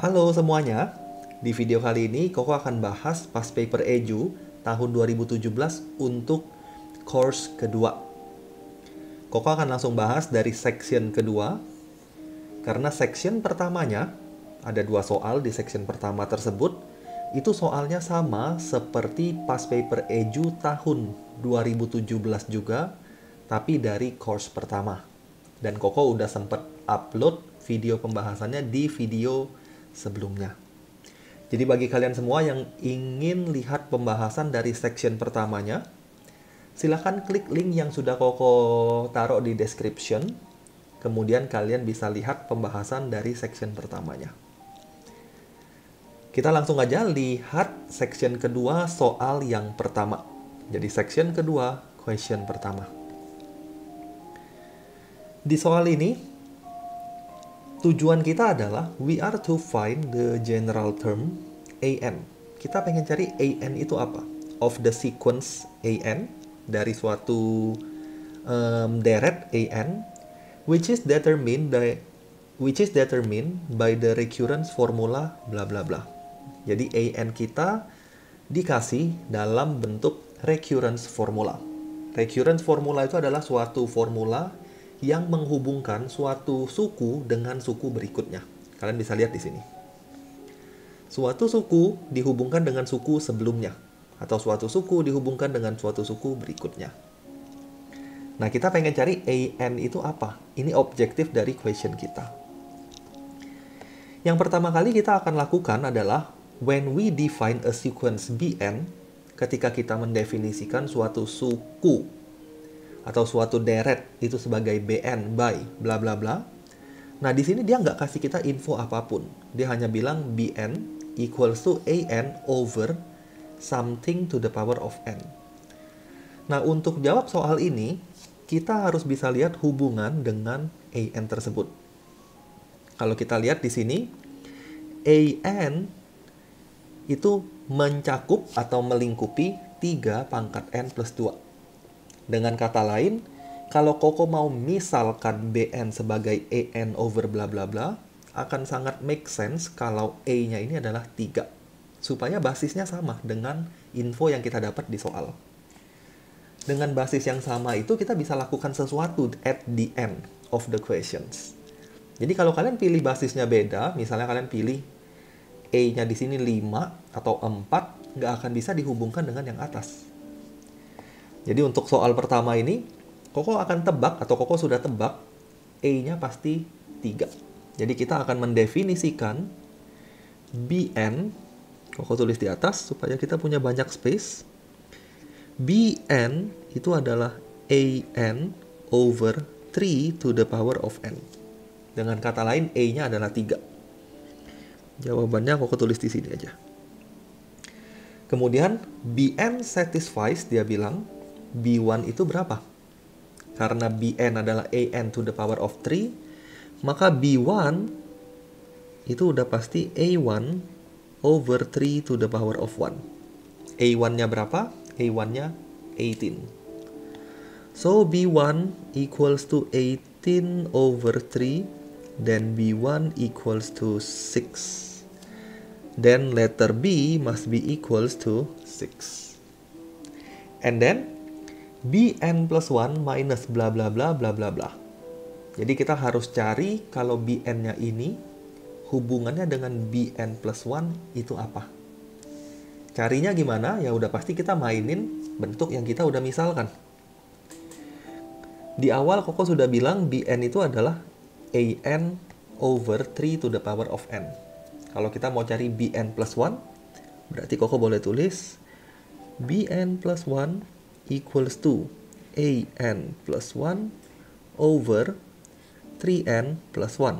Halo semuanya, di video kali ini Koko akan bahas past paper Edu tahun 2017 untuk course kedua. Koko akan langsung bahas dari section kedua, karena section pertamanya, ada 2 soal di section pertama tersebut, itu soalnya sama seperti past paper Edu tahun 2017 juga, tapi dari course pertama. Dan Koko udah sempet upload video pembahasannya di video sebelumnya. Jadi bagi kalian semua yang ingin lihat pembahasan dari section pertamanya, silahkan klik link yang sudah Koko taruh di description. Kemudian kalian bisa lihat pembahasan dari section pertamanya. Kita langsung aja lihat section kedua soal yang pertama. Jadi section kedua, question pertama. Di soal ini, tujuan kita adalah we are to find the general term AN. Kita pengen cari AN itu apa? Of the sequence AN, dari suatu deret AN, which is determined by the recurrence formula bla bla bla. Jadi AN kita dikasih dalam bentuk recurrence formula. Recurrence formula itu adalah suatu formula yang menghubungkan suatu suku dengan suku berikutnya. Kalian bisa lihat di sini. Suatu suku dihubungkan dengan suku sebelumnya, atau suatu suku dihubungkan dengan suatu suku berikutnya. Nah, kita pengen cari AN itu apa? Ini objektif dari question kita. Yang pertama kali kita akan lakukan adalah when we define a sequence Bn, ketika kita mendefinisikan suatu suku atau suatu deret itu sebagai Bn by bla bla bla. Nah, di sini dia nggak kasih kita info apapun. Dia hanya bilang Bn equals to An over something to the power of n. Nah, untuk jawab soal ini, kita harus bisa lihat hubungan dengan An tersebut. Kalau kita lihat di sini, An itu mencakup atau melingkupi 3 pangkat n plus 2. Dengan kata lain, kalau Koko mau misalkan Bn sebagai An over bla bla bla, akan sangat make sense kalau A-nya ini adalah 3. Supaya basisnya sama dengan info yang kita dapat di soal. Dengan basis yang sama itu, kita bisa lakukan sesuatu at the end of the questions. Jadi kalau kalian pilih basisnya beda, misalnya kalian pilih A-nya di sini 5 atau 4, nggak akan bisa dihubungkan dengan yang atas. Jadi untuk soal pertama ini, Koko akan tebak, atau Koko sudah tebak, A-nya pasti 3. Jadi kita akan mendefinisikan Bn, Koko tulis di atas supaya kita punya banyak space. Bn itu adalah An over 3 to the power of n. Dengan kata lain, A-nya adalah 3. Jawabannya Koko tulis di sini aja. Kemudian Bn satisfies, dia bilang, B1 itu berapa? Karena Bn adalah An to the power of 3, maka B1 itu udah pasti A1 over 3 to the power of 1. A1-nya berapa? A1-nya 18. So B1 equals to 18 over 3, then B1 equals to 6. Then letter B must be equals to 6. And then Bn plus 1 minus bla bla bla bla bla bla. Jadi kita harus cari kalau Bn-nya ini hubungannya dengan Bn plus 1 itu apa. Carinya gimana? Ya udah pasti kita mainin bentuk yang kita udah misalkan. Di awal Koko sudah bilang Bn itu adalah An over 3 to the power of n. Kalau kita mau cari Bn plus 1, berarti Koko boleh tulis Bn plus 1 equals to An plus 1 over 3n plus 1.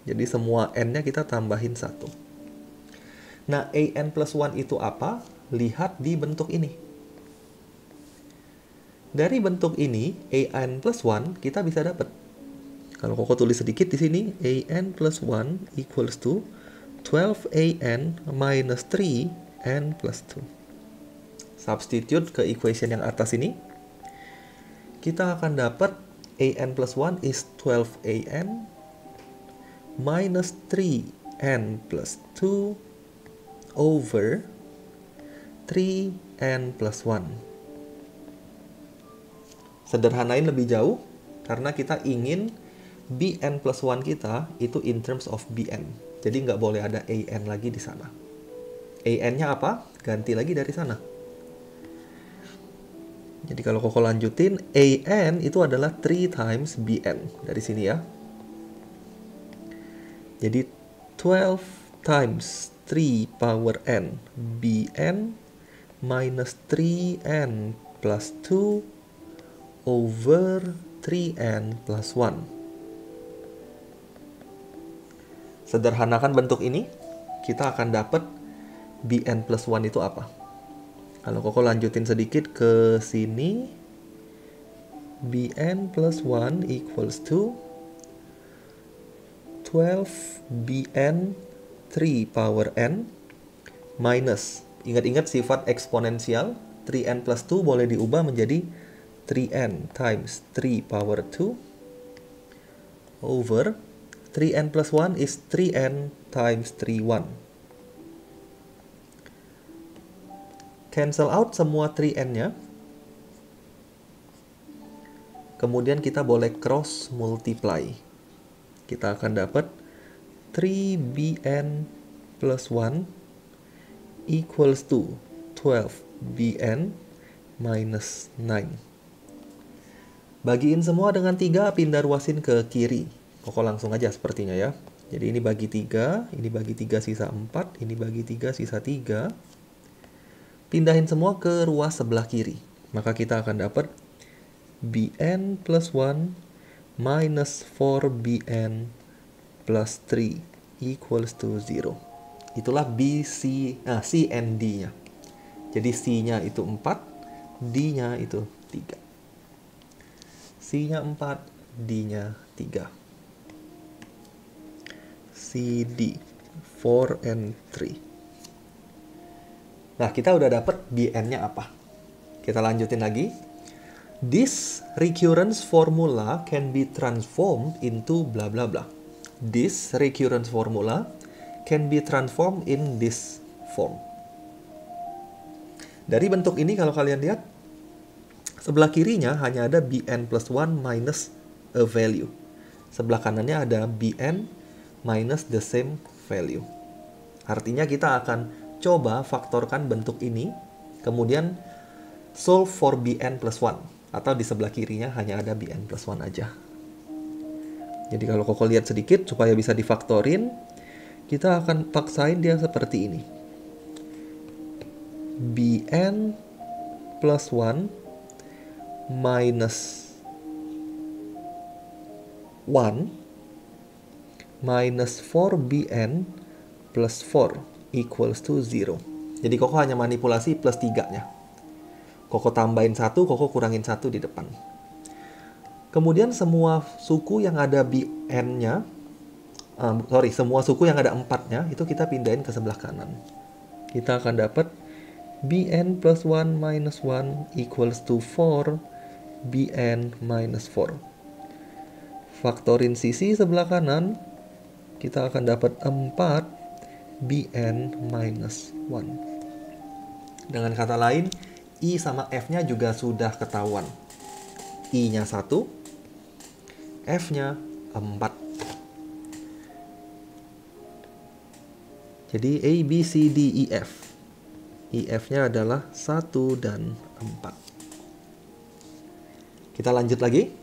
Jadi semua n-nya kita tambahin 1. Nah, An plus 1 itu apa? Lihat di bentuk ini. Dari bentuk ini, An plus 1 kita bisa dapat. Kalau Koko tulis sedikit di sini, An plus 1 equals to 12An minus 3n plus 2. Substitute ke equation yang atas ini, kita akan dapat An plus 1 is 12An minus 3 bn plus 2 over 3n plus 1. Sederhanain lebih jauh, karena kita ingin bn plus 1 kita itu in terms of bn. Jadi nggak boleh ada an lagi di sana. an-nya apa? Ganti lagi dari sana. Jadi kalau Koko lanjutin, an itu adalah 3 times bn. Dari sini ya. Jadi 12 times 3 power n bn minus 3n plus 2 over 3n plus 1. Sederhanakan bentuk ini, kita akan dapat bn plus 1 itu apa? Kalau Koko lanjutin sedikit ke sini, bn plus 1 equals to 12 bn 3 power n minus, ingat-ingat sifat eksponensial, 3n plus 2 boleh diubah menjadi 3n times 3 power 2 over 3n plus 1 is 3n times 3, 1. Cancel out semua 3n-nya. Kemudian kita boleh cross multiply. Kita akan dapat 3bn plus 1 equals to 12bn minus 9. Bagiin semua dengan 3, pindah ruasin ke kiri. Koko langsung aja sepertinya ya. Jadi ini bagi 3, ini bagi 3 sisa 4, ini bagi 3 sisa 3. Pindahin semua ke ruas sebelah kiri. Maka kita akan dapat bn plus 1 minus 4bn plus 3 equals to 0. Itulah C and D-nya. Jadi C-nya itu 4, D-nya itu 3. C-nya 4, D-nya 3. C, D, 4 and 3. Nah, kita udah dapat bn-nya apa. Kita lanjutin lagi. This recurrence formula can be transformed into bla bla bla. This recurrence formula can be transformed in this form. Dari bentuk ini kalau kalian lihat, sebelah kirinya hanya ada bn plus 1 minus a value. Sebelah kanannya ada bn minus the same value. Artinya kita akan coba faktorkan bentuk ini, kemudian solve for bn plus 1. Atau di sebelah kirinya hanya ada bn plus 1 aja. Jadi kalau Koko lihat sedikit, supaya bisa difaktorin, kita akan paksain dia seperti ini. bn plus 1 minus 1 minus 4bn plus 4 equals to 0. Jadi Koko hanya manipulasi plus 3-nya. Koko tambahin 1, Koko kurangin 1 di depan. Kemudian semua suku yang ada bn-nya, semua suku yang ada 4-nya, itu kita pindahin ke sebelah kanan. Kita akan dapat bn plus 1 minus 1 equals to 4 bn minus 4. Faktorin sisi sebelah kanan, kita akan dapat 4 bn minus 1. Dengan kata lain, I sama F-nya juga sudah ketahuan. I-nya 1, F-nya 4. Jadi A, B, C, D, E, F. I, F-nya adalah 1 dan 4. Kita lanjut lagi.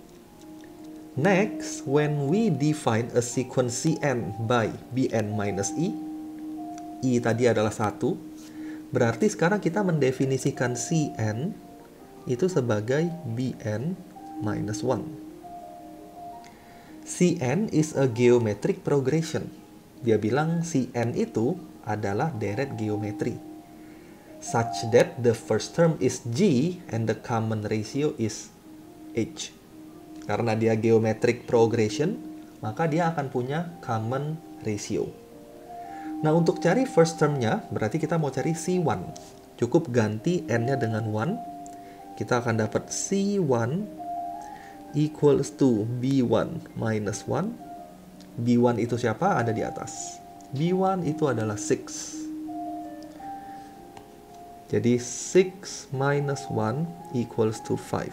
Next, when we define a sequence Cn by Bn minus I tadi adalah 1, berarti sekarang kita mendefinisikan Cn itu sebagai Bn minus 1. Cn is a geometric progression. Dia bilang Cn itu adalah deret geometri, such that the first term is G and the common ratio is H. Karena dia geometric progression, maka dia akan punya common ratio. Nah, untuk cari first term-nya, berarti kita mau cari C1. Cukup ganti n-nya dengan 1. Kita akan dapat C1 equals to B1 minus 1. B1 itu siapa? Ada di atas. B1 itu adalah 6. Jadi 6 minus 1 equals to 5.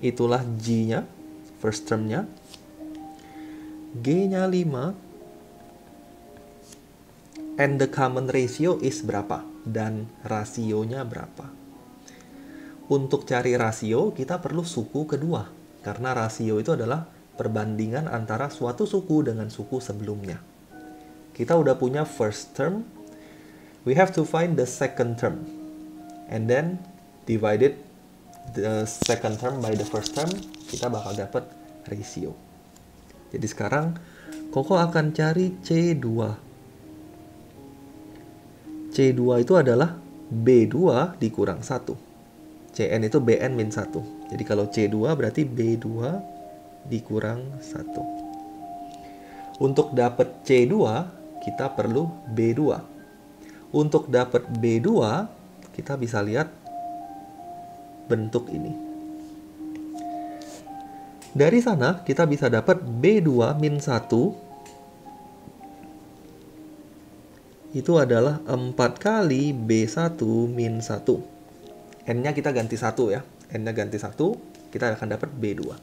Itulah G-nya, first term-nya. G-nya 5. And the common ratio is berapa? Dan rasionya berapa? Untuk cari rasio, kita perlu suku kedua. Karena rasio itu adalah perbandingan antara suatu suku dengan suku sebelumnya. Kita udah punya first term. We have to find the second term. And then divided the second term by the first term, kita bakal dapat ratio. Jadi sekarang Koko akan cari C2. C2 itu adalah B2 dikurang 1. Cn itu Bn min 1. Jadi kalau C2 berarti B2 dikurang 1. Untuk dapat C2, kita perlu B2. Untuk dapat B2, kita bisa lihat bentuk ini. Dari sana kita bisa dapat B2 min 1 itu adalah 4 kali B1 min 1. N-nya kita ganti 1 ya. N-nya ganti 1, kita akan dapat B2.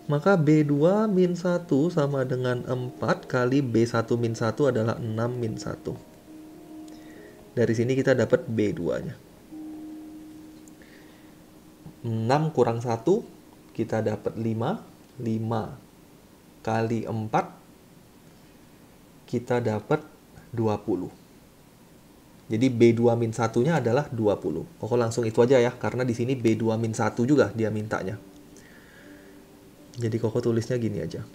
Maka B2 min 1 sama dengan 4 kali B1 min 1 adalah 6 min 1. Dari sini kita dapat B2-nya. 6 kurang 1, kita dapat 5. 5 kali 4, kita dapat 20. Jadi B2 min 1-nya adalah 20. Koko langsung itu aja ya, karena di sini B2 min 1 juga dia mintanya. Jadi Koko tulisnya gini aja.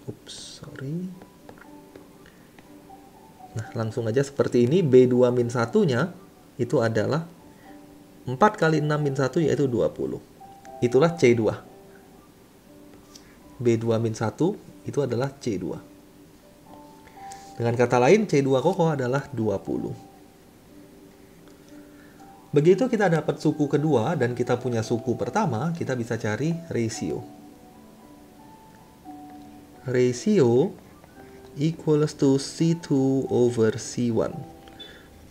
Ups, sorry. Nah, langsung aja seperti ini. B2 min 1-nya itu adalah 4 kali 6 min 1 yaitu 20. Itulah C2. B2 min 1 itu adalah C2. Dengan kata lain, C2 Koko adalah 20. Begitu kita dapat suku kedua dan kita punya suku pertama, kita bisa cari ratio. Ratio equals to C2 over C1.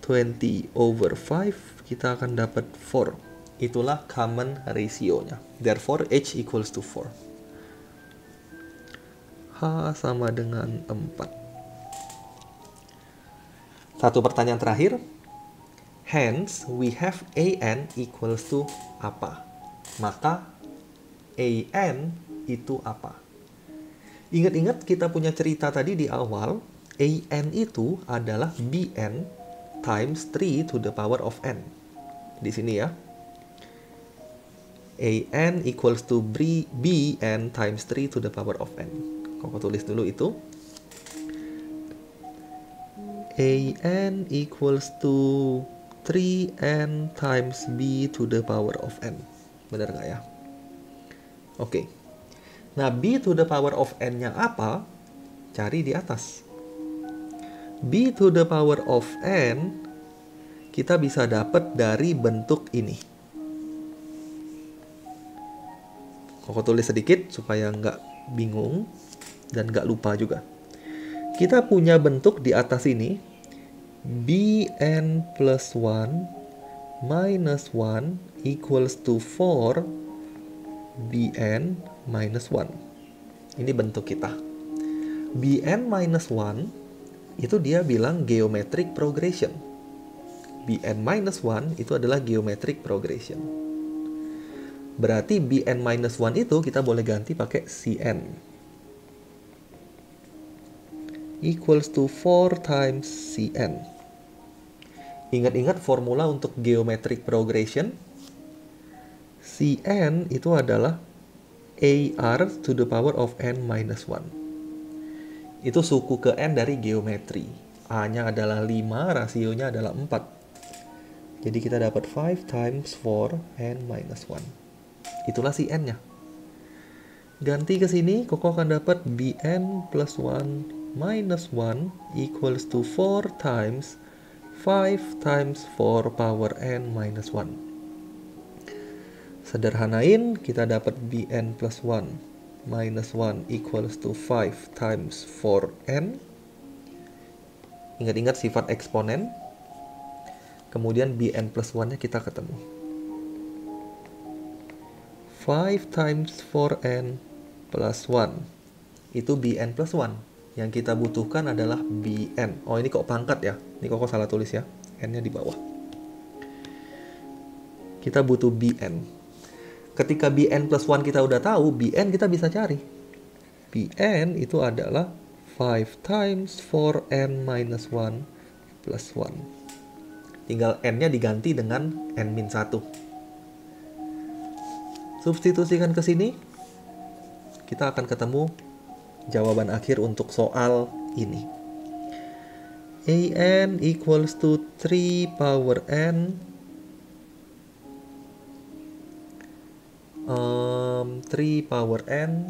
20 over 5, kita akan dapat 4. Itulah common ratio-nya. Therefore, H equals to 4. H sama dengan 4. Satu pertanyaan terakhir. Hence, we have AN equals to apa? Maka, AN itu apa? Ingat-ingat kita punya cerita tadi di awal, AN itu adalah BN times 3 to the power of N. Di sini ya. AN equals to BN times 3 to the power of N. Koko tulis dulu itu. AN equals to 3N times B to the power of N. Benar nggak ya? Oke. Nah, B to the power of N-nya apa? Cari di atas. B to the power of N kita bisa dapat dari bentuk ini. Koko tulis sedikit supaya nggak bingung dan nggak lupa juga. Kita punya bentuk di atas ini. Bn plus 1 minus 1 equals to 4 Bn minus 1. Ini bentuk kita. Bn minus 1 itu dia bilang geometric progression. Bn minus 1 itu adalah geometric progression. Berarti Bn minus 1 itu kita boleh ganti pakai Cn. Equals to 4 times Cn. Ingat-ingat formula untuk geometric progression. Cn itu adalah AR to the power of N minus 1. Itu suku ke N dari geometri. A-nya adalah 5, rasionya adalah 4. Jadi kita dapat 5 times 4 N minus 1. Itulah Cn-nya. Ganti ke sini, Koko akan dapat Bn plus 1 minus 1 equals to 4 times 5 times 4 power N minus 1. Sederhanain, kita dapat Bn plus 1 minus 1 equals to 5 times 4N. Ingat-ingat sifat eksponen. Kemudian bn plus 1-nya kita ketemu. 5 times 4n plus 1. Itu bn plus 1. Yang kita butuhkan adalah bn. Oh, ini kok pangkat ya? Ini kok salah tulis ya. N-nya di bawah. Kita butuh bn. Ketika bn plus 1 kita udah tahu, bn kita bisa cari. bn itu adalah 5 times 4n minus 1 plus 1. Tinggal n-nya diganti dengan n-1. Substitusikan ke sini. Kita akan ketemu jawaban akhir untuk soal ini. an equals to 3 power n 3 power n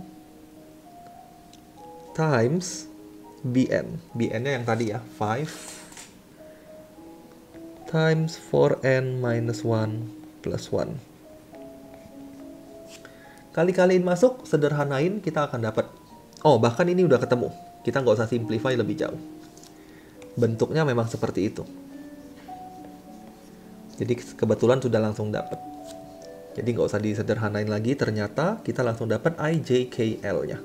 times bn. bn-nya yang tadi ya, 5 times 4n minus 1 plus 1. Kali-kaliin masuk, sederhanain, kita akan dapat. Oh, bahkan ini udah ketemu. Kita nggak usah simplify lebih jauh. Bentuknya memang seperti itu. Jadi kebetulan sudah langsung dapat. Jadi nggak usah disederhanain lagi, ternyata kita langsung dapat IJKL-nya.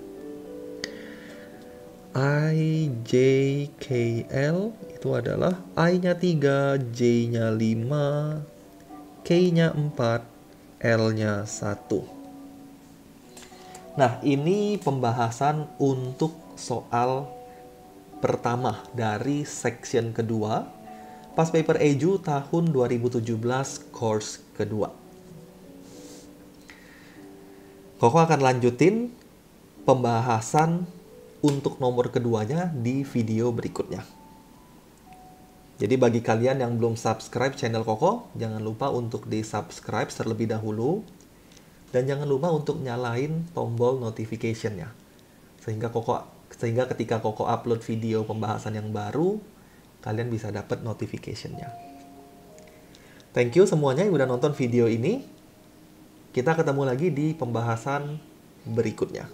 IJKL itu adalah I-nya 3, J-nya 5, K-nya 4, L-nya 1. Nah, ini pembahasan untuk soal pertama dari section kedua, Past Paper Edu tahun 2017, course kedua. Koko akan lanjutin pembahasan untuk nomor keduanya di video berikutnya. Jadi bagi kalian yang belum subscribe channel Koko, jangan lupa untuk di-subscribe terlebih dahulu. Dan jangan lupa untuk nyalain tombol notification-nya. Sehingga ketika Koko upload video pembahasan yang baru, kalian bisa dapat notification-nya. Thank you semuanya yang udah nonton video ini. Kita ketemu lagi di pembahasan berikutnya.